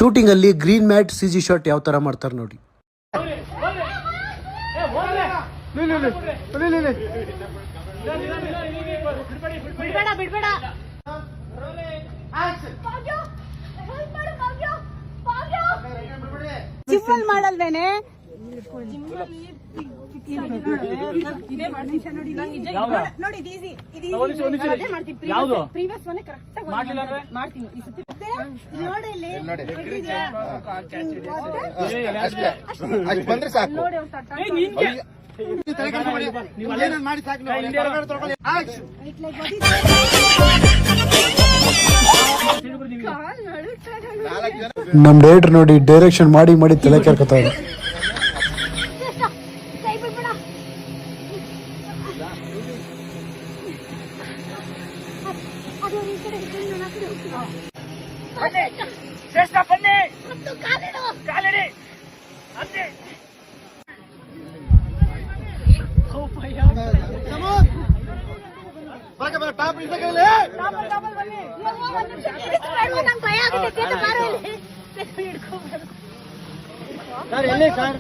Shooting ಅಲ್ಲಿ green mat CG shot ಯಾವ ತರ ಮಾಡ್ತಾರೆ ನೋಡಿ. ಸಿಂಪಲ್ ಮಾಡಲ್ವೇನೆ ಬಂದ್ರೆ ಸಾಕು. ನಮ್ ಡೈರೆಕ್ಟರ್ ನೋಡಿ ಡೈರೆಕ್ಷನ್ ಮಾಡಿ ಮಾಡಿ ತಲೆ ಕೆರ್ಕೊತಾರೆ. ಸರ್